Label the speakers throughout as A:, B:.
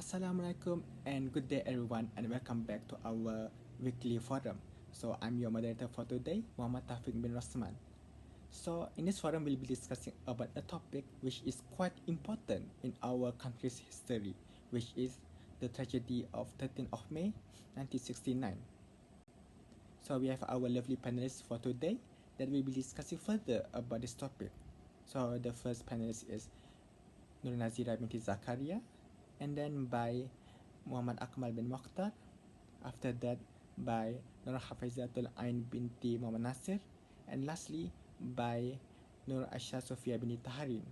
A: Assalamualaikum and good day everyone, and welcome back to our weekly forum. So I'm your moderator for today, Muhammad Taufik bin Rosman. So in this forum we'll be discussing about a topic which is quite important in our country's history, which is the tragedy of 13th of May 1969. So we have our lovely panelists for today that will be discussing further about this topic. So the first panelist is Nur Nazira binti Zakaria, and then by Muhammad Akmal bin Mokhtar. After that, by Nur Hafizatul Ain binti Muhammad Nasir, and lastly by Nur Asha Sofia binti Taharin.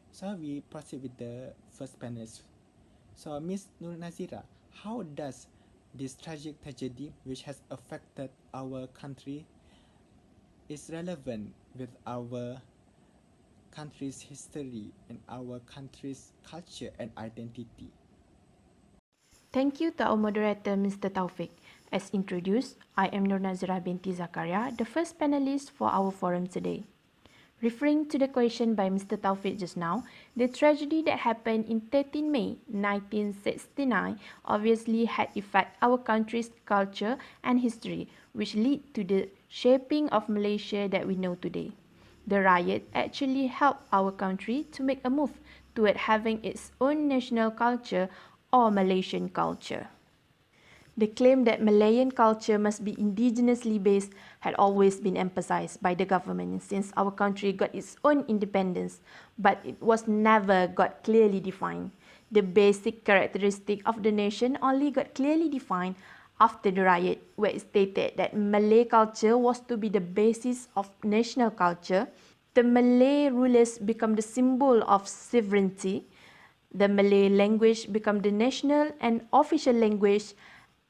A: So we proceed with the first panelist. So Miss Nur Nazira, how does this tragic tragedy which has affected our country is relevant with our country's history and our country's culture and identity?
B: Thank you to our moderator, Mr. Taufik. As introduced, I am Nur Nazira binti Zakaria, the first panelist for our forum today. Referring to the question by Mr. Taufik just now, the tragedy that happened in 13 May 1969 obviously had affected our country's culture and history, which lead to the shaping of Malaysia that we know today. The riot actually helped our country to make a move toward having its own national culture or Malaysian culture. The claim that Malayan culture must be indigenously based had always been emphasized by the government since our country got its own independence, but it was never got clearly defined. The basic characteristic of the nation only got clearly defined after the riot, where it stated that Malay culture was to be the basis of national culture. The Malay rulers become the symbol of sovereignty. The Malay language become the national and official language,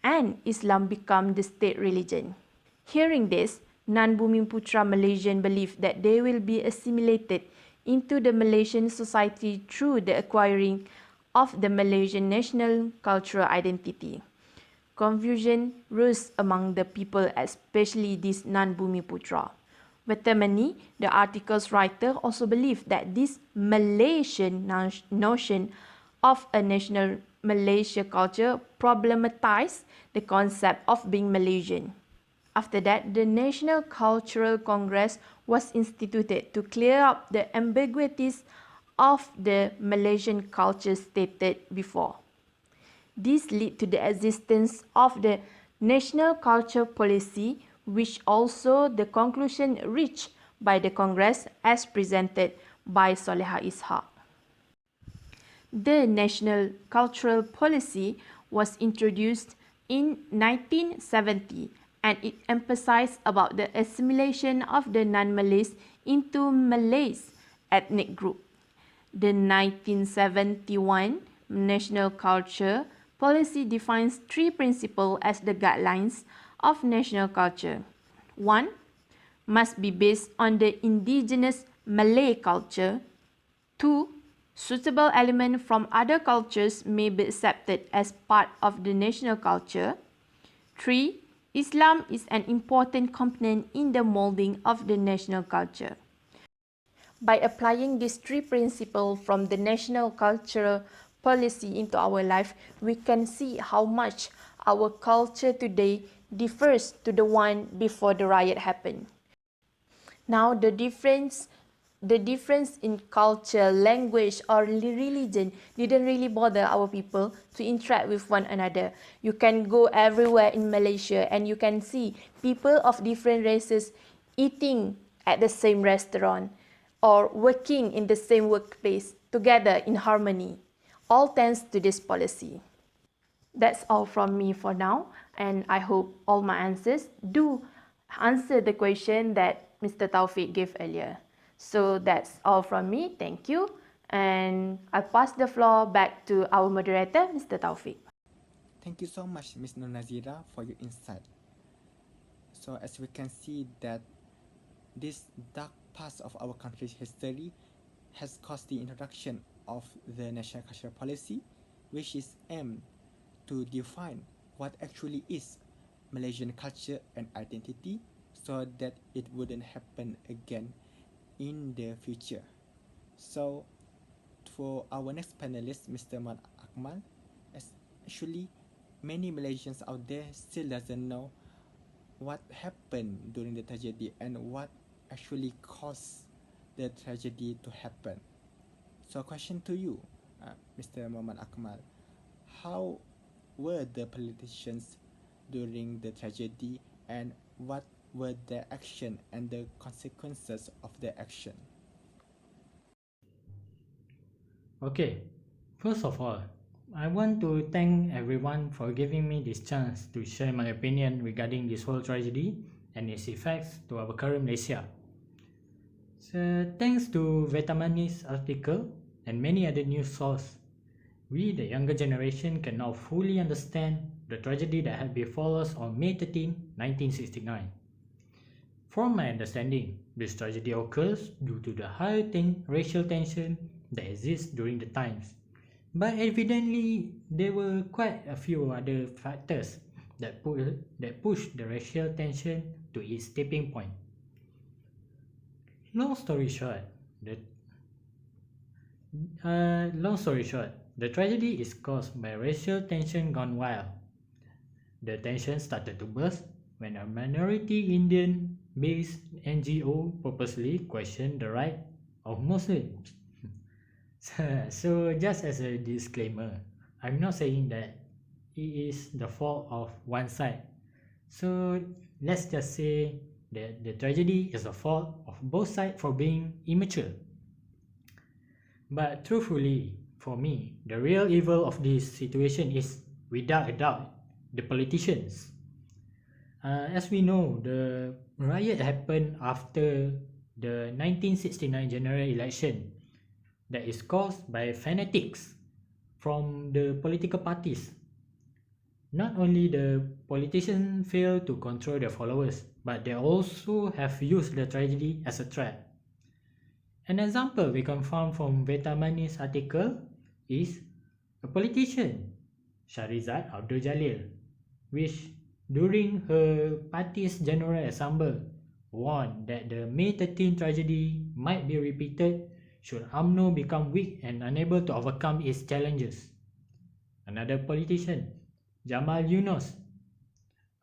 B: and Islam become the state religion. Hearing this, non-Bumiputra Malaysian believe that they will be assimilated into the Malaysian society through the acquiring of the Malaysian national cultural identity. Confusion rose among the people, especially these non-Bumiputra. Vethamani, the article's writer, also believed that this Malaysian notion of a national Malaysia culture problematized the concept of being Malaysian. After that, the National Cultural Congress was instituted to clear up the ambiguities of the Malaysian culture stated before. This led to the existence of the National Culture Policy, which also the conclusion reached by the Congress as presented by Soleha Ishaq. The National Cultural Policy was introduced in 1970, and it emphasized about the assimilation of the non-Malays into Malays ethnic group. The 1971 National Culture Policy defines three principles as the guidelines of national culture. 1. Must be based on the indigenous Malay culture. 2. Suitable elements from other cultures may be accepted as part of the national culture. 3. Islam is an important component in the molding of the national culture. By applying these three principles from the national cultural policy into our life, we can see how much our culture today differs to the one before the riot happened. Now the difference in culture, language or religion didn't really bother our people to interact with one another. You can go everywhere in Malaysia and you can see people of different races eating at the same restaurant or working in the same workplace together in harmony, all thanks to this policy. That's all from me for now, and I hope all my answers do answer the question that Mr. Taufik gave earlier. So that's all from me. Thank you. And I'll pass the floor back to our moderator, Mr. Taufik.
A: Thank you so much, Ms. Nur Nazira, for your insight. So as we can see that this dark past of our country's history has caused the introduction of the National Cultural Policy, which is aimed to define what actually is Malaysian culture and identity so that it wouldn't happen again in the future. So for our next panelist, Mr. Akmal, Actually, many Malaysians out there still doesn't know what happened during the tragedy and what actually caused the tragedy to happen. So, question to you, Mr. Muhammad Akmal, how were the politicians during the tragedy and what were their action and the consequences of their action?
C: Okay, first of all, I want to thank everyone for giving me this chance to share my opinion regarding this whole tragedy and its effects to our current Malaysia. So, thanks to Vethamani's article and many other news sources, we, the younger generation, can now fully understand the tragedy that had befallen us on May 13, 1969. From my understanding, this tragedy occurs due to the high racial tension that exists during the times. But evidently, there were quite a few other factors that pushed the racial tension to its tipping point. Long story short, the the tragedy is caused by racial tension gone wild. The tension started to burst when a minority Indian-based NGO purposely questioned the right of Muslims. So, just as a disclaimer, I'm not saying that it is the fault of one side. So, let's just say that the tragedy is the fault of both sides for being immature. But truthfully, for me, the real evil of this situation is, without a doubt, the politicians. As we know, the riot happened after the 1969 general election that is caused by fanatics from the political parties. Not only the politicians fail to control their followers, but they also have used the tragedy as a threat. An example we can find from Vethamani's article is a politician, Shahrizad Abdul Jalil, which during her party's general assembly warned that the May 13 tragedy might be repeated should UMNO become weak and unable to overcome its challenges. Another politician, Jamal Yunus,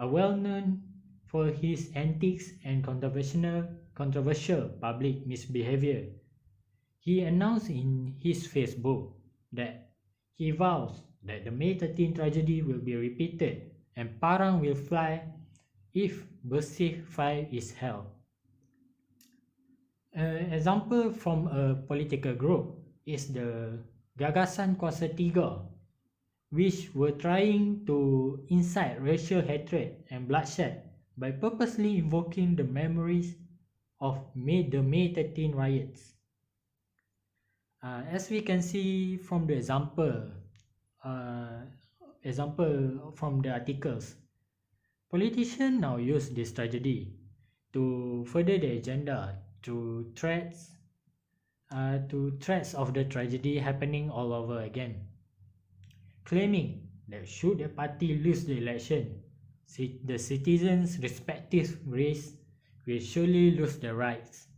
C: a well-known for his antics and controversial public misbehavior, he announced in his Facebook that he vows that the May 13 tragedy will be repeated and parang will fly if Bersih 5 is held. An example from a political group is the Gagasan Kuasa 3, which were trying to incite racial hatred and bloodshed by purposely invoking the memories of the May 13 riots. As we can see from the example from the articles, politicians now use this tragedy to further their agenda to threats of the tragedy happening all over again, claiming that should the party lose the election, the citizens' respective race will surely lose their rights.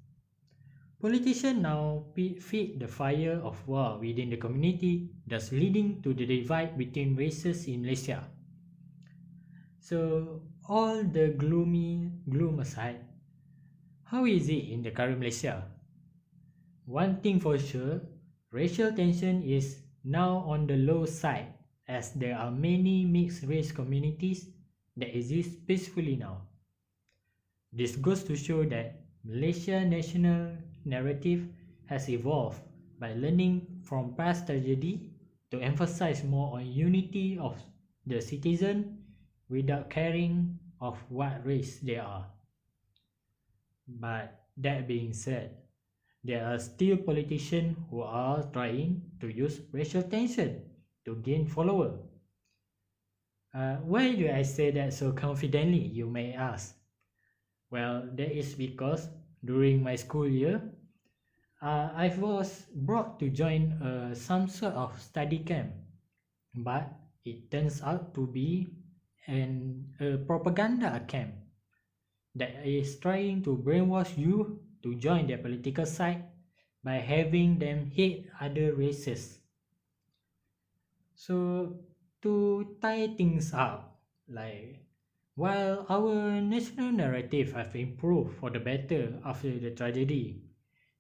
C: Politicians now feed the fire of war within the community, thus leading to the divide between races in Malaysia. So, all the gloom aside, how is it in the current Malaysia? One thing for sure, racial tension is now on the low side as there are many mixed race communities that exist peacefully now. This goes to show that Malaysia's national narrative has evolved by learning from past tragedy to emphasize more on unity of the citizen without caring of what race they are. But that being said, there are still politicians who are trying to use racial tension to gain followers. Why do I say that so confidently, you may ask? Well, that is because during my school year, I was brought to join some sort of study camp, but it turns out to be a propaganda camp that is trying to brainwash you to join their political side by having them hate other races. So to tie things up, like while our national narrative have improved for the better after the tragedy,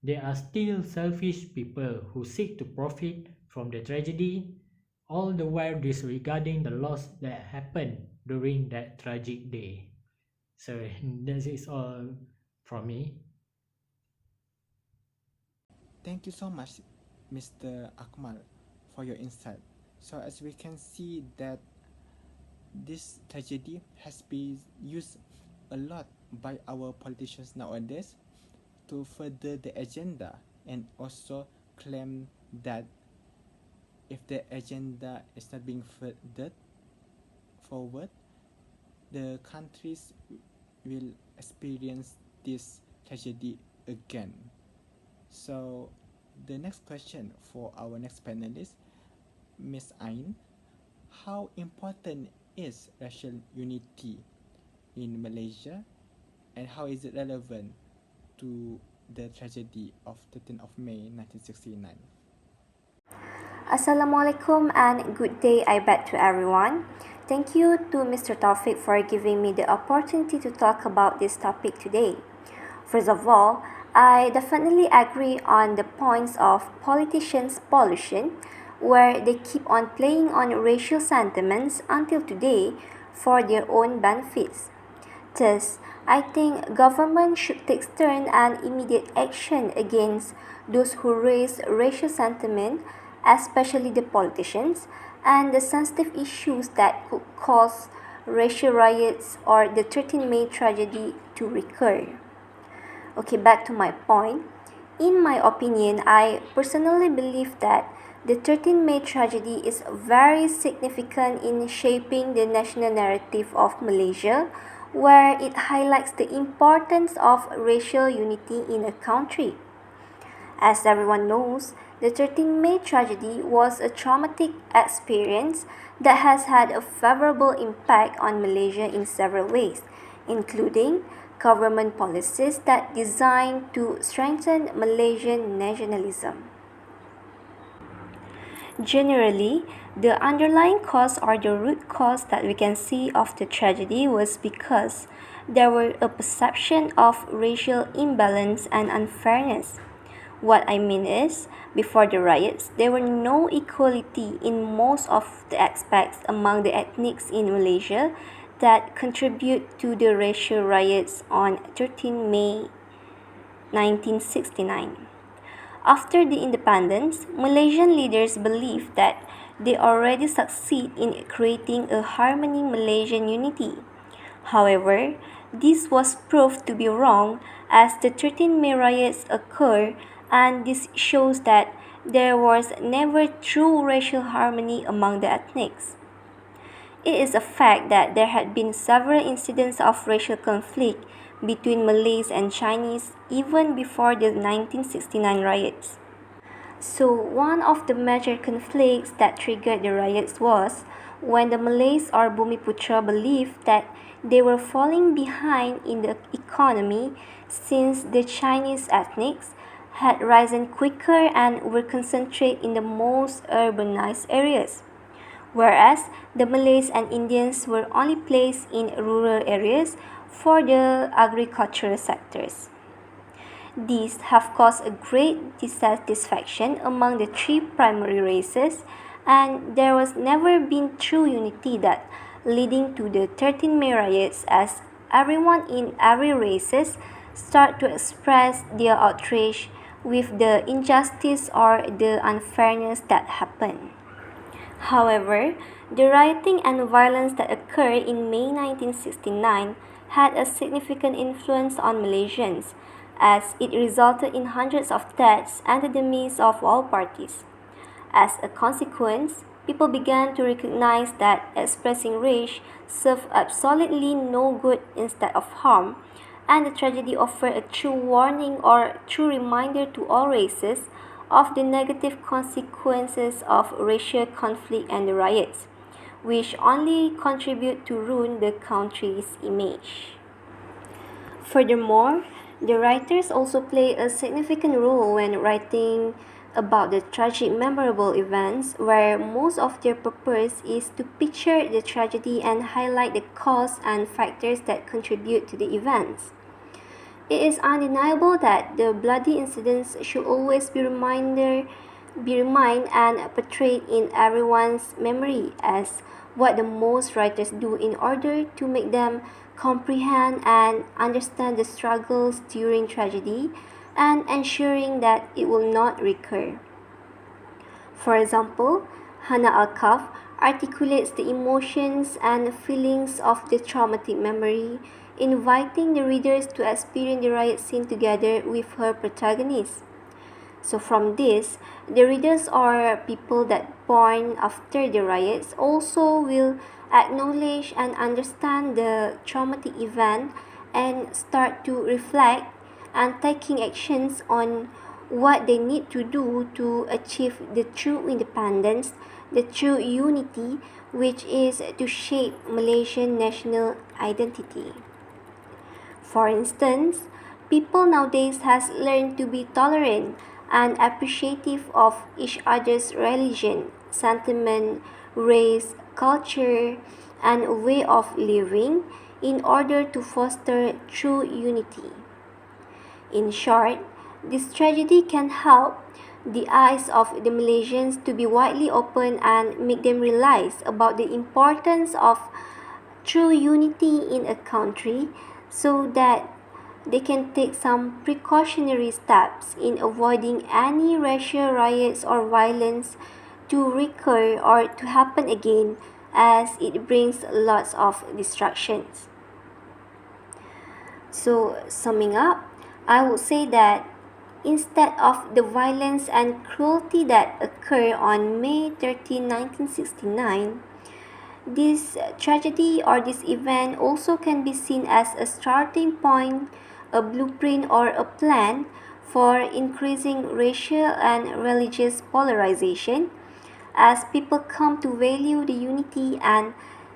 C: there are still selfish people who seek to profit from the tragedy, all the while disregarding the loss that happened during that tragic day. So this is all from me.
A: Thank you so much, Mr. Akmal, for your insight. So as we can see that this tragedy has been used a lot by our politicians nowadays to further the agenda and also claim that if the agenda is not being furthered forward, the countries will experience this tragedy again. So the next question for our next panelist, Miss Ain, how important is racial unity in Malaysia and how is it relevant to the tragedy of 13th of May 1969?
D: Assalamualaikum and good day I bet to everyone. Thank you to Mr. Taufik for giving me the opportunity to talk about this topic today. First of all, I definitely agree on the points of politicians' pollution, where they keep on playing on racial sentiments until today for their own benefits. Thus, I think government should take stern and immediate action against those who raise racial sentiment, especially the politicians, and the sensitive issues that could cause racial riots or the 13 May tragedy to recur. Okay, back to my point. In my opinion, I personally believe that the 13 May tragedy is very significant in shaping the national narrative of Malaysia, where it highlights the importance of racial unity in a country. As everyone knows, the 13 May tragedy was a traumatic experience that has had a favorable impact on Malaysia in several ways, including government policies that designed to strengthen Malaysian nationalism. Generally, the underlying cause or the root cause that we can see of the tragedy was because there were a perception of racial imbalance and unfairness. What I mean is, before the riots, there were no equality in most of the aspects among the ethnics in Malaysia that contribute to the racial riots on 13 May 1969. After the independence, Malaysian leaders believed that they already succeed in creating a harmony Malaysian unity. However, this was proved to be wrong as the 13 May riots occurred, and this shows that there was never true racial harmony among the ethnics. It is a fact that there had been several incidents of racial conflict between Malays and Chinese even before the 1969 riots. So, one of the major conflicts that triggered the riots was when the Malays or Bumiputra believed that they were falling behind in the economy since the Chinese ethnics had risen quicker and were concentrated in the most urbanized areas, whereas the Malays and Indians were only placed in rural areas for the agricultural sectors. These have caused a great dissatisfaction among the three primary races, and there was never been true unity that leading to the 13 May riots as everyone in every races start to express their outrage with the injustice or the unfairness that happened. However, the rioting and violence that occurred in May 1969 had a significant influence on Malaysians, as it resulted in hundreds of deaths and the demise of all parties. As a consequence, people began to recognize that expressing rage served absolutely no good instead of harm, and the tragedy offered a true warning or true reminder to all races of the negative consequences of racial conflict and the riots, which only contribute to ruin the country's image. Furthermore, the writers also play a significant role when writing about the tragic memorable events where most of their purpose is to picture the tragedy and highlight the cause and factors that contribute to the events. It is undeniable that the bloody incidents should always be reminded and portrayed in everyone's memory as what the most writers do in order to make them comprehend and understand the struggles during tragedy and ensuring that it will not recur. For example, Hannah Al-Kaf articulates the emotions and feelings of the traumatic memory, inviting the readers to experience the riot scene together with her protagonist. So from this, the readers or people that born after the riots also will acknowledge and understand the traumatic event and start to reflect and taking actions on what they need to do to achieve the true independence, the true unity, which is to shape Malaysian national identity. For instance, people nowadays has learned to be tolerant and appreciative of each other's religion, sentiment, race, culture, and way of living in order to foster true unity. In short, this tragedy can help the eyes of the Malaysians to be widely open and make them realize about the importance of true unity in a country so that they can take some precautionary steps in avoiding any racial riots or violence to recur or to happen again as it brings lots of distractions. So, summing up, I would say that instead of the violence and cruelty that occurred on May 13, 1969, this tragedy or this event also can be seen as a starting point, a blueprint, or a plan for increasing racial and religious polarization as people come to value the unity, and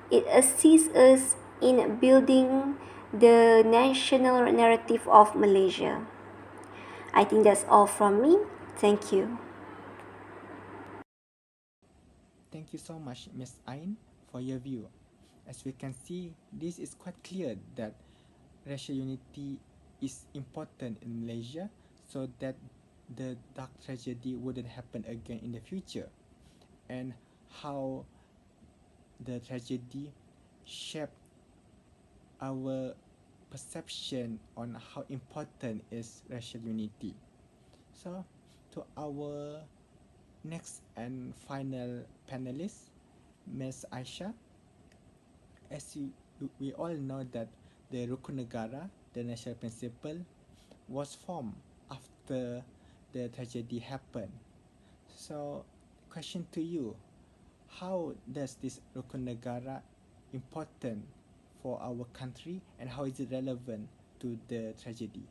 D: it assists us in building the national narrative of Malaysia. I think that's all from me. Thank you.
A: Thank you so much, Ms. Ain, for your view. As we can see, this is quite clear that racial unity is important in Malaysia so that the dark tragedy wouldn't happen again in the future, and how the tragedy shaped our perception on how important is racial unity. So, to our next and final panelist, Ms. Aisha, as we all know that the Rukun Negara, the national principle, was formed after the tragedy happened. So, question to you, how does this Rukun Negara important for our country and how is it relevant to the tragedy?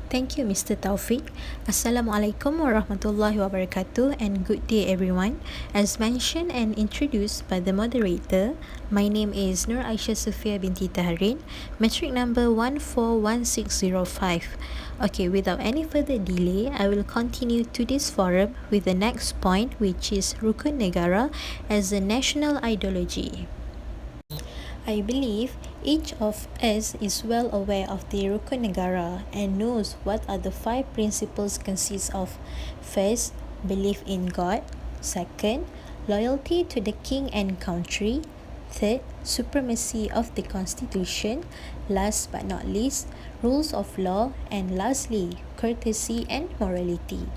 E: Thank you, Mr. Taufik. Assalamualaikum warahmatullahi wabarakatuh and good day everyone. As mentioned and introduced by the moderator, my name is Nur Aisyah Sufia binti Tahrin, metric number 141605. Okay, without any further delay, I will continue to this forum with the next point, which is Rukun Negara as a national ideology. I believe each of us is well aware of the Rukun Negara and knows what are the 5 principles consist of. First, belief in God. Second, loyalty to the king and country. Third, supremacy of the constitution. Last but not least, rules of law. And lastly, courtesy and morality.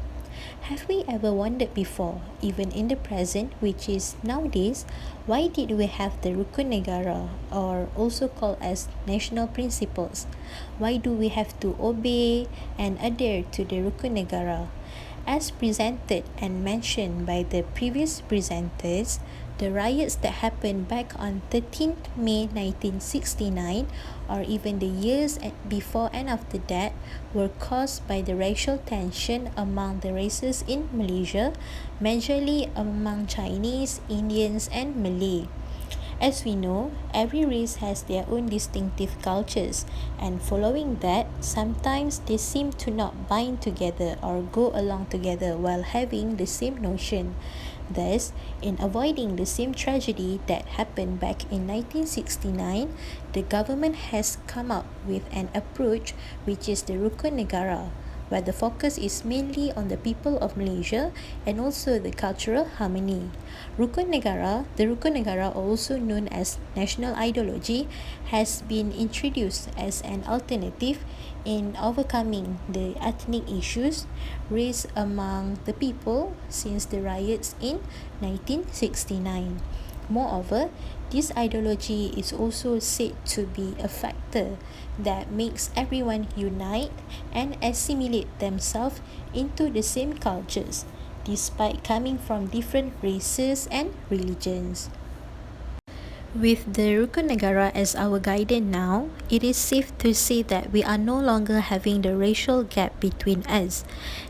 E: Have we ever wondered before, even in the present, which is nowadays, why did we have the Rukun Negara, or also called as national principles? Why do we have to obey and adhere to the Rukun Negara? As presented and mentioned by the previous presenters, the riots that happened back on 13th May 1969 or even the years before and after that were caused by the racial tension among the races in Malaysia, majorly among Chinese, Indians and Malay. As we know, every race has their own distinctive cultures, and following that, sometimes they seem to not bind together or go along together while having the same notion. Thus, in avoiding the same tragedy that happened back in 1969, the government has come up with an approach which is the Rukun Negara, where the focus is mainly on the people of Malaysia and also the cultural harmony. The Rukun Negara, also known as national ideology, has been introduced as an alternative in overcoming the ethnic issues raised among the people since the riots in 1969. Moreover, this ideology is also said to be a factor that makes everyone unite and assimilate themselves into the same cultures, despite coming from different races and religions. With the Rukun Negara as our guidance now, it is safe to say that we are no longer having the racial gap between us.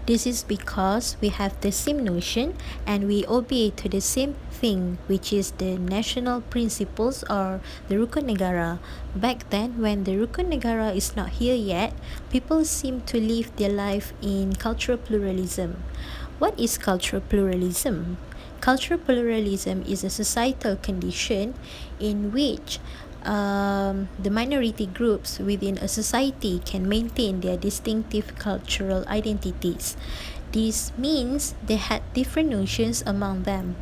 E: This is because we have the same notion and we obey to the same thing, which is the national principles or the Rukun Negara. Back then, when the Rukun Negara is not here yet, people seem to live their life in cultural pluralism. What is cultural pluralism? Cultural pluralism is a societal condition in which the minority groups within a society can maintain their distinctive cultural identities. This means they had different notions among them.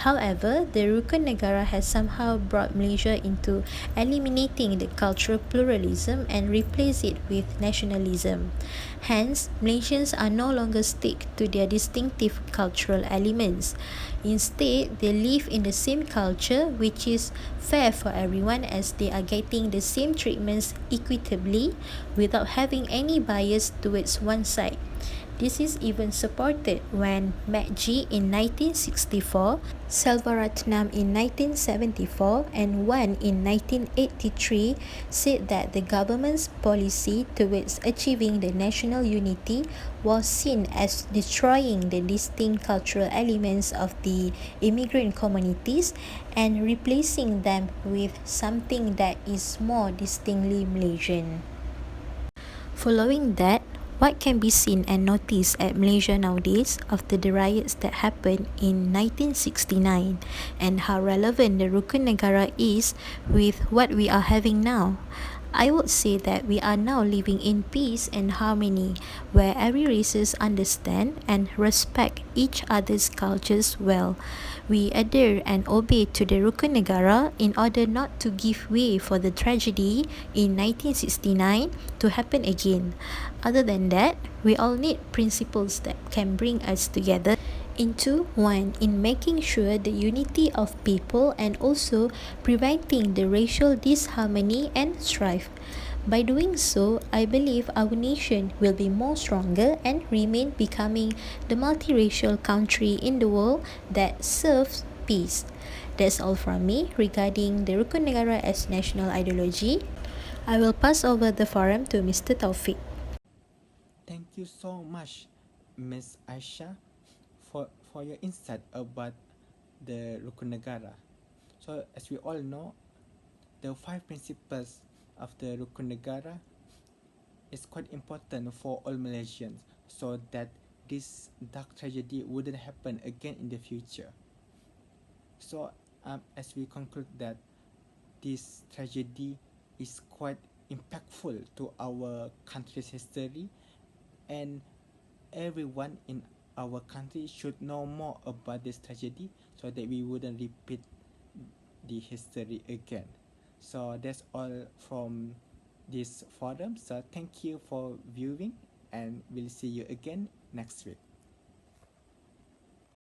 E: However, the Rukun Negara has somehow brought Malaysia into eliminating the cultural pluralism and replace it with nationalism. Hence, Malaysians are no longer stick to their distinctive cultural elements. Instead, they live in the same culture, which is fair for everyone as they are getting the same treatments equitably without having any bias towards one side. This is even supported when MacG in 1964, Selvaratnam in 1974, and Wan in 1983 said that the government's policy towards achieving the national unity was seen as destroying the distinct cultural elements of the immigrant communities and replacing them with something that is more distinctly Malaysian. Following that, what can be seen and noticed at Malaysia nowadays after the riots that happened in 1969 and how relevant the Rukun Negara is with what we are having now? I would say that we are now living in peace and harmony where every races understand and respect each other's cultures well. We adhere and obey to the Rukun Negara in order not to give way for the tragedy in 1969 to happen again. Other than that, we all need principles that can bring us together into one in making sure the unity of people and also preventing the racial disharmony and strife. By doing so, I believe our nation will be more stronger and remain becoming the multiracial country in the world that serves peace. That's all from me regarding the Rukun Negara as national ideology. I will pass over the forum to Mr. Taufik.
A: Thank you so much, Miss Aisha, for your insight about the Rukun Negara. So, as we all know, the 5 principles of the Rukun Negara is quite important for all Malaysians so that this dark tragedy wouldn't happen again in the future. So, as we conclude that this tragedy is quite impactful to our country's history, and everyone in our country should know more about this tragedy so that we wouldn't repeat the history again. So that's all from this forum. So thank you for viewing, and we'll see you again next week.